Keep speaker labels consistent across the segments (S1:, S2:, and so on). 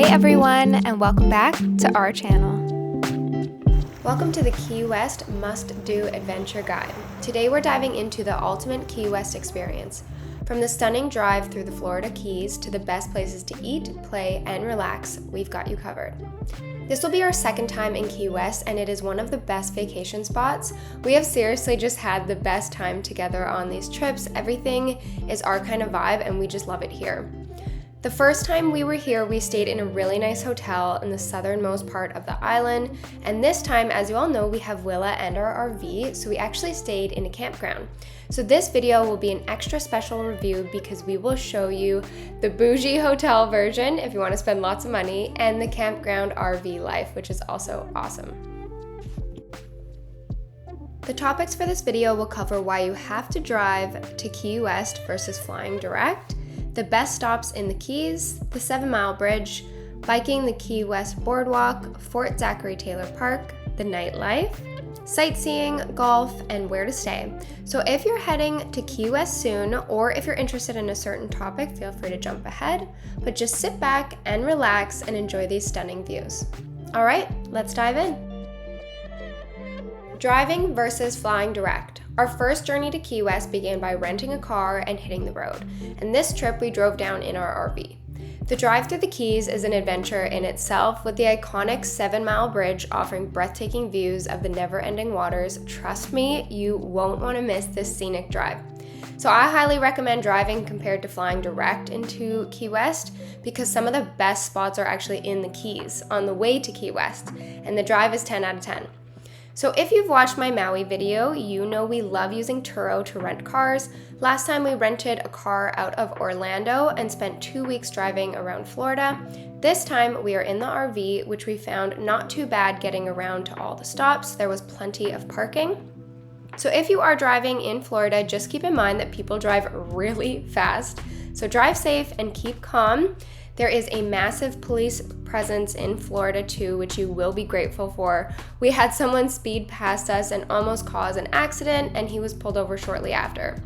S1: Hey everyone, and welcome back to our channel. Welcome to the Key West Must-Do Adventure Guide. Today we're diving into the ultimate Key West experience. From the stunning drive through the Florida Keys to the best places to eat, play, and relax, we've got you covered. This will be our second time in Key West, and it is one of the best vacation spots. We have seriously just had the best time together on these trips. Everything is our kind of vibe, and we just love it here. The first time we were here, we stayed in a really nice hotel in the southernmost part of the island, and this time, as you all know, we have Willa and our RV, so we actually stayed in a campground. So this video will be an extra special review because we will show you the bougie hotel version if you want to spend lots of money, and the campground RV life, which is also awesome. The topics for this video will cover why you have to drive to Key West versus flying direct, the best stops in the Keys, the 7-mile bridge, biking the Key West Boardwalk, Fort Zachary Taylor Park, the nightlife, sightseeing, golf, and where to stay. So if you're heading to Key West soon, or if you're interested in a certain topic, feel free to jump ahead, but just sit back and relax and enjoy these stunning views. All right, let's dive in. Driving versus flying direct. Our first journey to Key West began by renting a car and hitting the road, and this trip we drove down in our RV. The drive through the Keys is an adventure in itself, with the iconic 7-mile bridge offering breathtaking views of the never-ending waters. Trust me, you won't want to miss this scenic drive. So I highly recommend driving compared to flying direct into Key West because some of the best spots are actually in the Keys on the way to Key West, and the drive is 10 out of 10. So if you've watched my Maui video, you know we love using Turo to rent cars. Last time we rented a car out of Orlando and spent 2 weeks driving around Florida. This time we are in the RV, which we found not too bad getting around to all the stops. There was plenty of parking. So if you are driving in Florida, just keep in mind that people drive really fast. So drive safe and keep calm. There is a massive police presence in Florida too, which you will be grateful for. We had someone speed past us and almost cause an accident, and he was pulled over shortly after.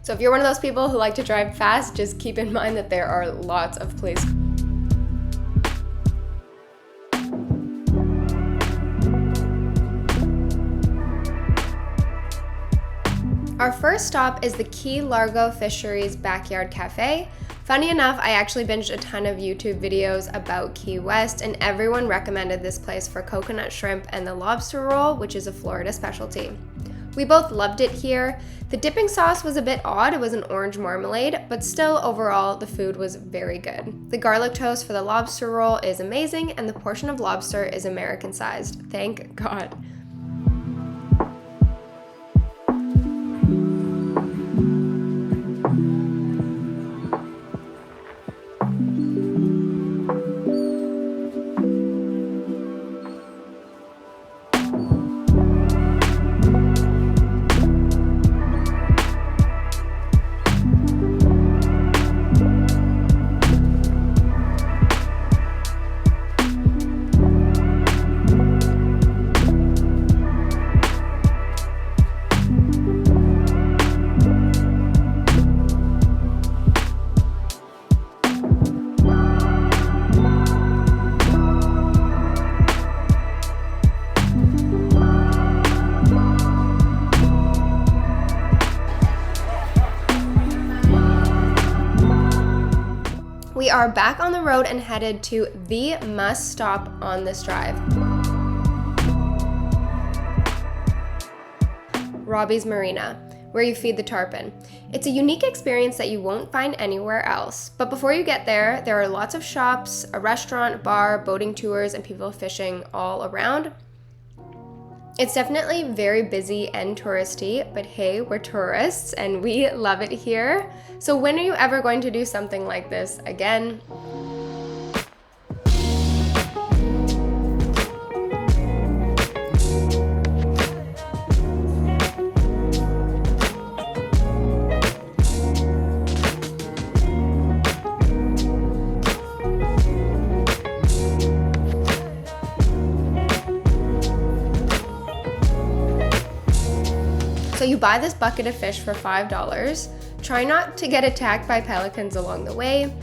S1: So if you're one of those people who like to drive fast, just keep in mind that there are lots of police. Our first stop is the Key Largo Fisheries Backyard Cafe. Funny enough, I actually binged a ton of YouTube videos about Key West, and everyone recommended this place for coconut shrimp and the lobster roll, which is a Florida specialty. We both loved it here. The dipping sauce was a bit odd. It was an orange marmalade, but still overall the food was very good. The garlic toast for the lobster roll is amazing, and the portion of lobster is American sized. Thank God. We are back on the road and headed to the must stop on this drive. Robbie's Marina, where you feed the tarpon. It's a unique experience that you won't find anywhere else. But before you get there, there are lots of shops, a restaurant, bar, boating tours, and people fishing all around. It's definitely very busy and touristy, but hey, we're tourists and we love it here. So when are you ever going to do something like this again? So you buy this bucket of fish for $5. Try not to get attacked by pelicans along the way.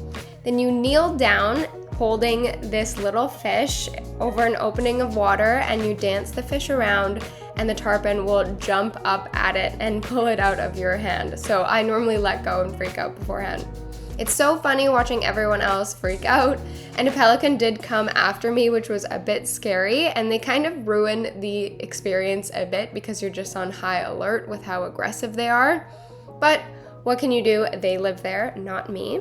S1: Then you kneel down holding this little fish over an opening of water, and you dance the fish around and the tarpon will jump up at it and pull it out of your hand. So I normally let go and freak out beforehand. It's so funny watching everyone else freak out, and a pelican did come after me, which was a bit scary, and they kind of ruin the experience a bit because you're just on high alert with how aggressive they are. But what can you do? They live there, not me.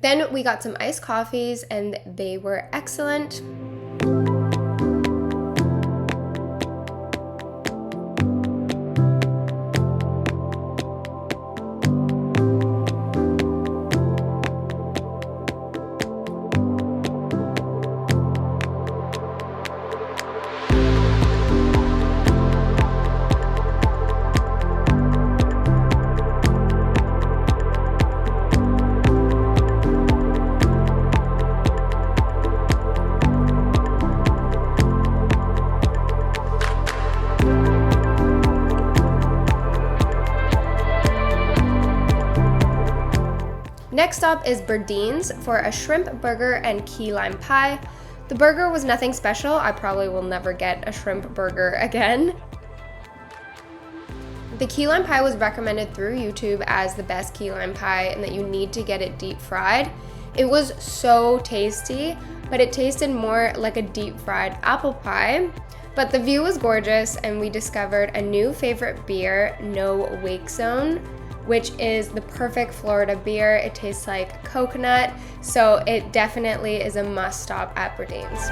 S1: Then we got some iced coffees and they were excellent. Next stop is Burdines for a shrimp burger and key lime pie. The burger was nothing special. I probably will never get a shrimp burger again. The key lime pie was recommended through YouTube as the best key lime pie and that you need to get it deep fried. It was so tasty, but it tasted more like a deep fried apple pie. But the view was gorgeous and we discovered a new favorite beer, No Wake Zone, which is the perfect Florida beer. It tastes like coconut, so it definitely is a must stop at Burdines.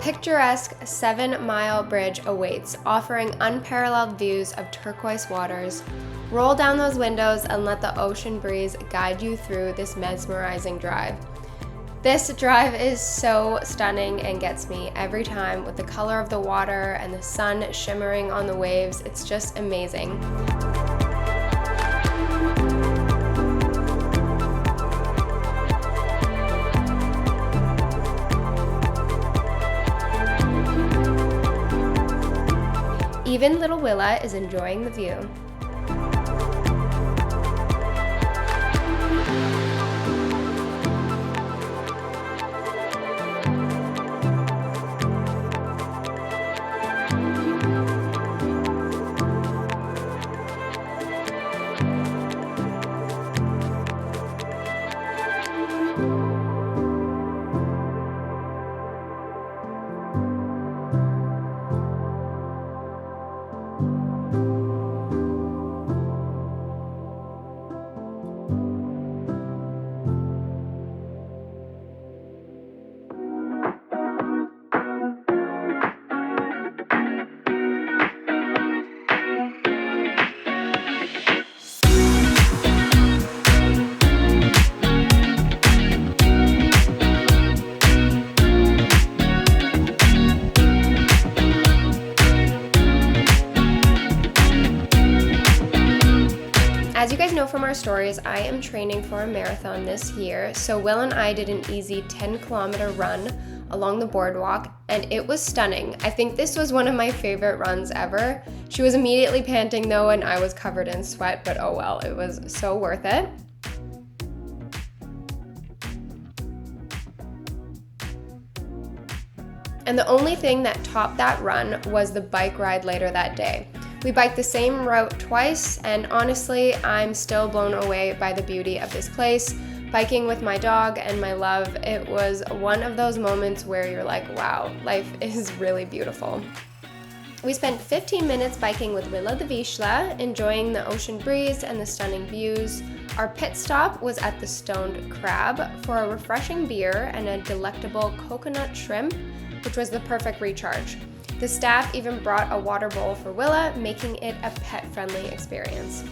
S1: Picturesque 7-mile bridge awaits, offering unparalleled views of turquoise waters. Roll down those windows and let the ocean breeze guide you through this mesmerizing drive. This drive is so stunning and gets me every time with the color of the water and the sun shimmering on the waves. It's just amazing. Even little Willa is enjoying the view. As you guys know from our stories, I am training for a marathon this year, so Will and I did an easy 10-kilometer run along the boardwalk, and it was stunning. I think this was one of my favorite runs ever. She was immediately panting though, and I was covered in sweat, but oh well, it was so worth it. And the only thing that topped that run was the bike ride later that day. We biked the same route twice, and honestly, I'm still blown away by the beauty of this place. Biking with my dog and my love, it was one of those moments where you're like, wow, life is really beautiful. We spent 15 minutes biking with Willa the Vizsla, enjoying the ocean breeze and the stunning views. Our pit stop was at the Stoned Crab for a refreshing beer and a delectable coconut shrimp, which was the perfect recharge. The staff even brought a water bowl for Willa, making it a pet-friendly experience.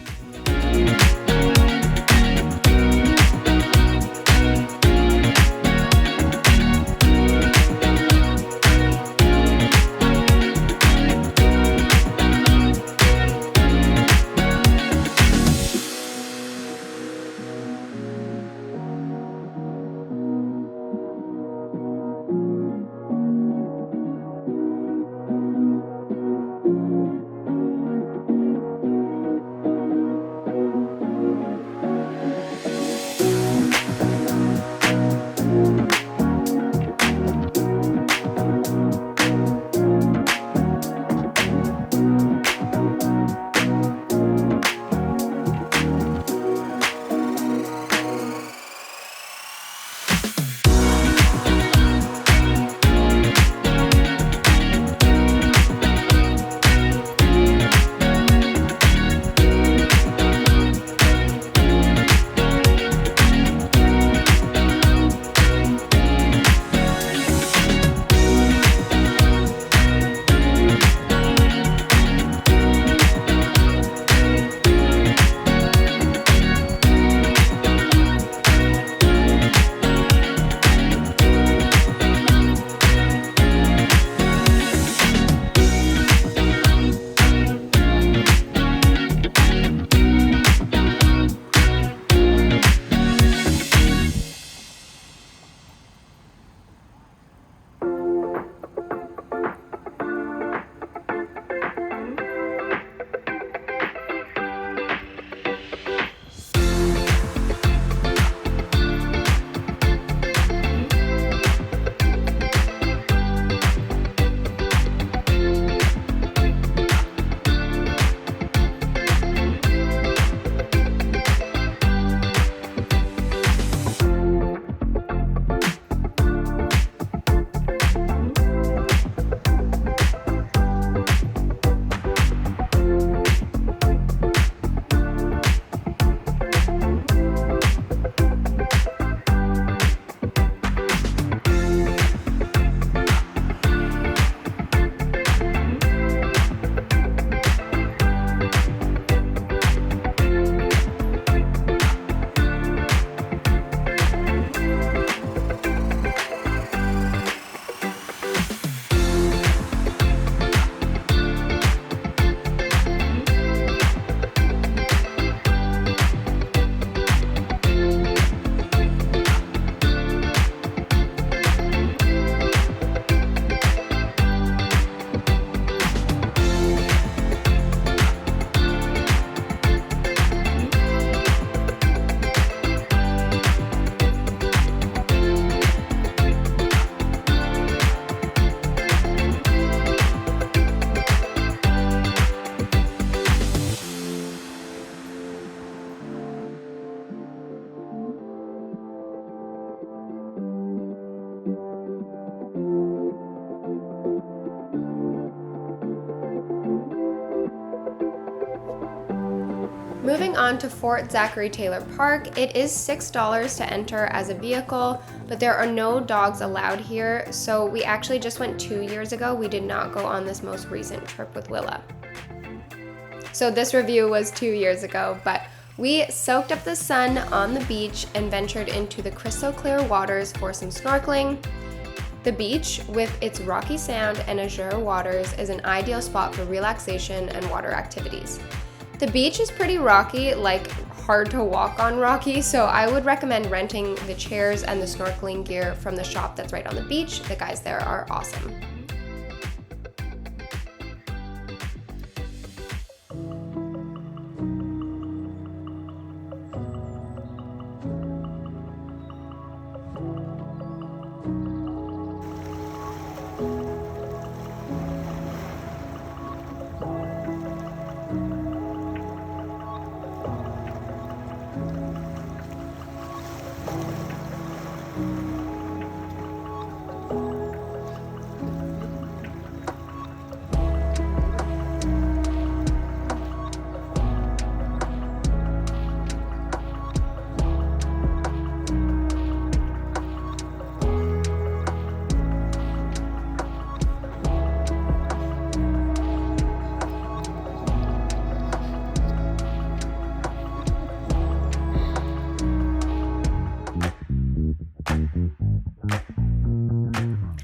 S1: Moving on to Fort Zachary Taylor Park, it is $6 to enter as a vehicle, but there are no dogs allowed here, so we actually just went 2 years ago. We did not go on this most recent trip with Willa. So this review was 2 years ago, but we soaked up the sun on the beach and ventured into the crystal clear waters for some snorkeling. The beach, with its rocky sand and azure waters, is an ideal spot for relaxation and water activities. The beach is pretty rocky, like hard to walk on rocky, so I would recommend renting the chairs and the snorkeling gear from the shop that's right on the beach. The guys there are awesome.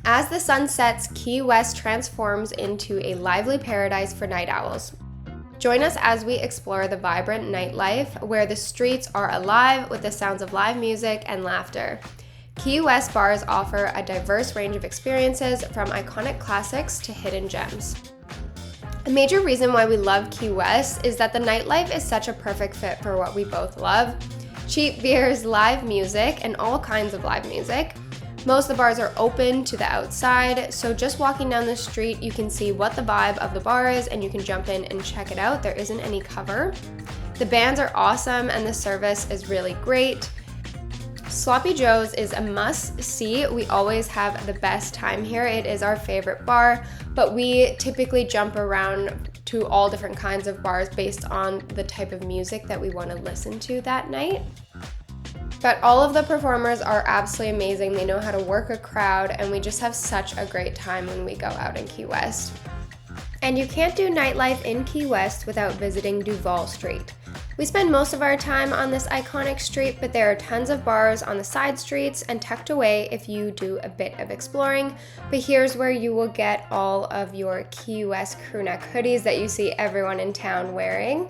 S1: As the sun sets, Key West transforms into a lively paradise for night owls. Join us as we explore the vibrant nightlife, where the streets are alive with the sounds of live music and laughter. Key West bars offer a diverse range of experiences, from iconic classics to hidden gems. A major reason why we love Key West is that the nightlife is such a perfect fit for what we both love. Cheap beers, live music, and all kinds of live music. Most of the bars are open to the outside, so just walking down the street, you can see what the vibe of the bar is and you can jump in and check it out. There isn't any cover. The bands are awesome and the service is really great. Sloppy Joe's is a must-see. We always have the best time here. It is our favorite bar, but we typically jump around to all different kinds of bars based on the type of music that we want to listen to that night. But all of the performers are absolutely amazing. They know how to work a crowd, and we just have such a great time when we go out in Key West. And you can't do nightlife in Key West without visiting Duval Street. We spend most of our time on this iconic street, but there are tons of bars on the side streets and tucked away if you do a bit of exploring. But here's where you will get all of your Key West crewneck hoodies that you see everyone in town wearing.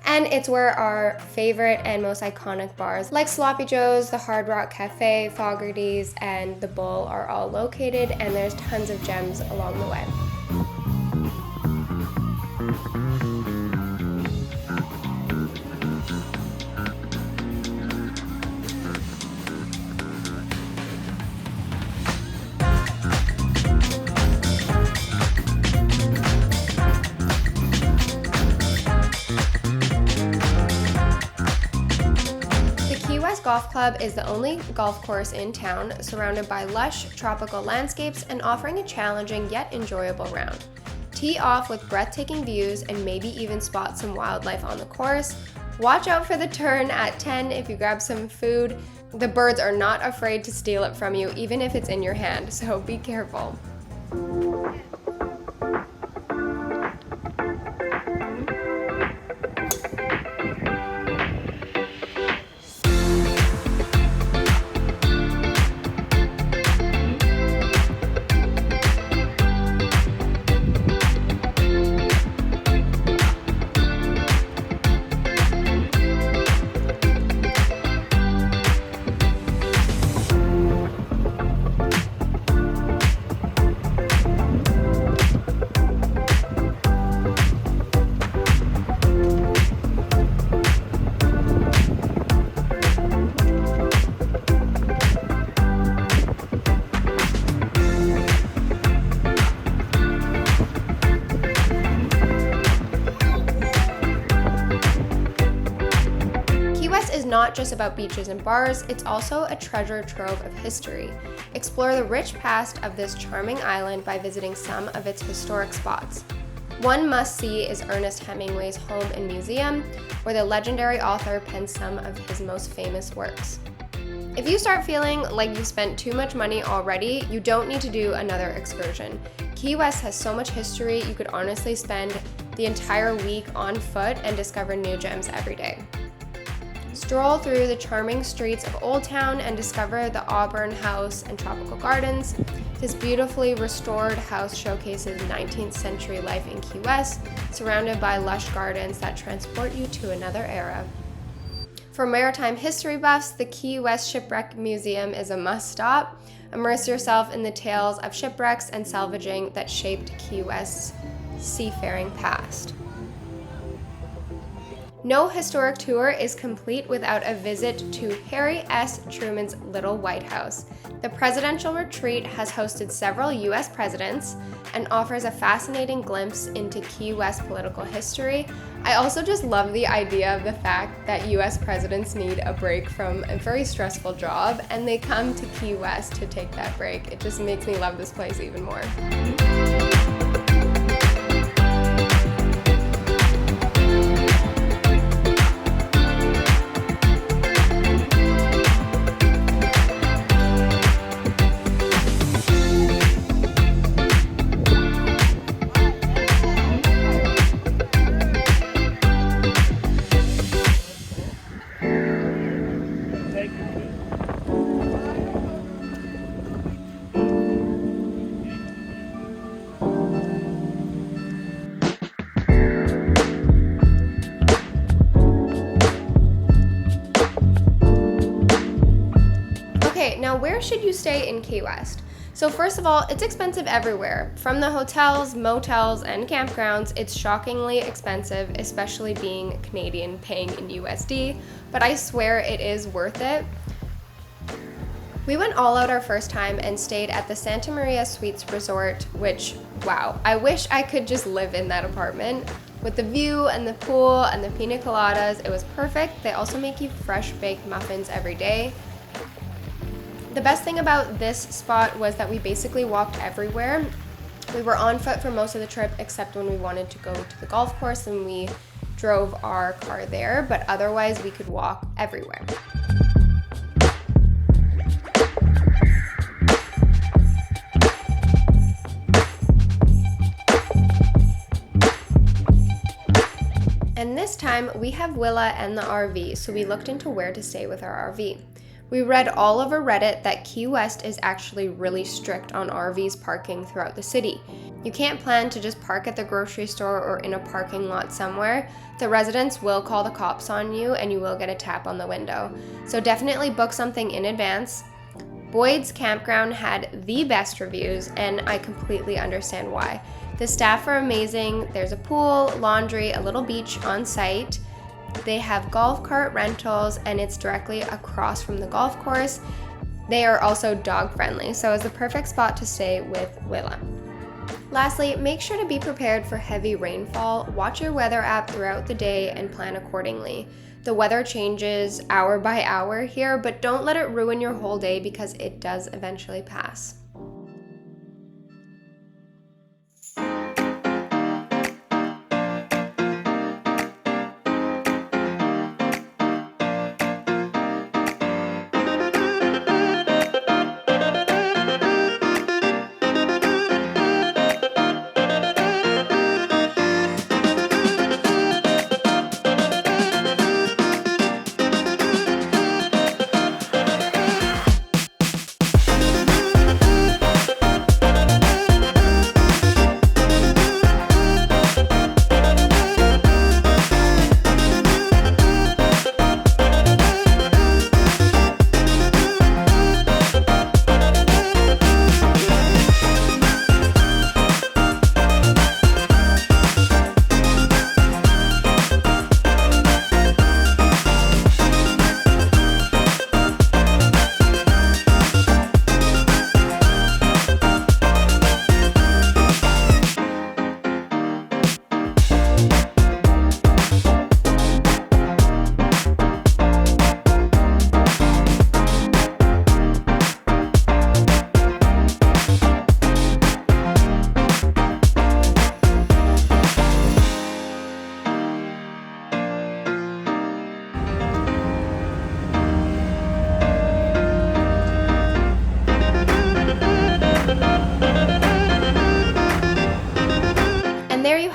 S1: And it's where our favorite and most iconic bars like Sloppy Joe's, the Hard Rock Cafe, Fogarty's, and the Bull are all located, and there's tons of gems along the way. Golf Club is the only golf course in town, surrounded by lush tropical landscapes and offering a challenging yet enjoyable round. Tee off with breathtaking views and maybe even spot some wildlife on the course. Watch out for the turn at 10 if you grab some food. The birds are not afraid to steal it from you, even if it's in your hand, so be careful. Not just about beaches and bars, it's also a treasure trove of history. Explore the rich past of this charming island by visiting some of its historic spots. One must-see is Ernest Hemingway's Home and Museum, where the legendary author penned some of his most famous works. If you start feeling like you spent too much money already, you don't need to do another excursion. Key West has so much history, you could honestly spend the entire week on foot and discover new gems every day. Stroll through the charming streets of Old Town and discover the Audubon House and Tropical Gardens. This beautifully restored house showcases 19th century life in Key West, surrounded by lush gardens that transport you to another era. For maritime history buffs, the Key West Shipwreck Museum is a must-stop. Immerse yourself in the tales of shipwrecks and salvaging that shaped Key West's seafaring past. No historic tour is complete without a visit to Harry S. Truman's Little White House. The presidential retreat has hosted several U.S. presidents and offers a fascinating glimpse into Key West political history. I also just love the idea of the fact that U.S. presidents need a break from a very stressful job and they come to Key West to take that break. It just makes me love this place even more. Now where should you stay in Key West? So first of all, it's expensive everywhere. From the hotels, motels, and campgrounds, it's shockingly expensive, especially being Canadian paying in USD, but I swear it is worth it. We went all out our first time and stayed at the Santa Maria Suites Resort, which, wow, I wish I could just live in that apartment. With the view and the pool and the pina coladas, it was perfect. They also make you fresh baked muffins every day. The best thing about this spot was that we basically walked everywhere. We were on foot for most of the trip except when we wanted to go to the golf course and we drove our car there, but otherwise we could walk everywhere. And this time we have Willa and the RV, so we looked into where to stay with our RV. We read all over Reddit that Key West is actually really strict on RVs parking throughout the city. You can't plan to just park at the grocery store or in a parking lot somewhere. The residents will call the cops on you and you will get a tap on the window. So definitely book something in advance. Boyd's Campground had the best reviews and I completely understand why. The staff are amazing. There's a pool, laundry, a little beach on site. They have golf cart rentals and it's directly across from the golf course. They are also dog friendly, so it's the perfect spot to stay with Willa. Lastly, make sure to be prepared for heavy rainfall. Watch your weather app throughout the day and plan accordingly. The weather changes hour by hour here, but don't let it ruin your whole day because it does eventually pass.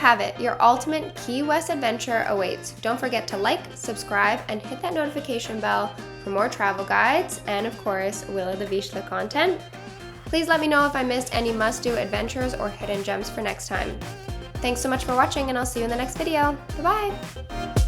S1: have it, your ultimate Key West adventure awaits. Don't forget to like, subscribe, and hit that notification bell for more travel guides and, of course, Willa the Vizsla content. Please let me know if I missed any must-do adventures or hidden gems for next time. Thanks so much for watching, and I'll see you in the next video. Bye-bye!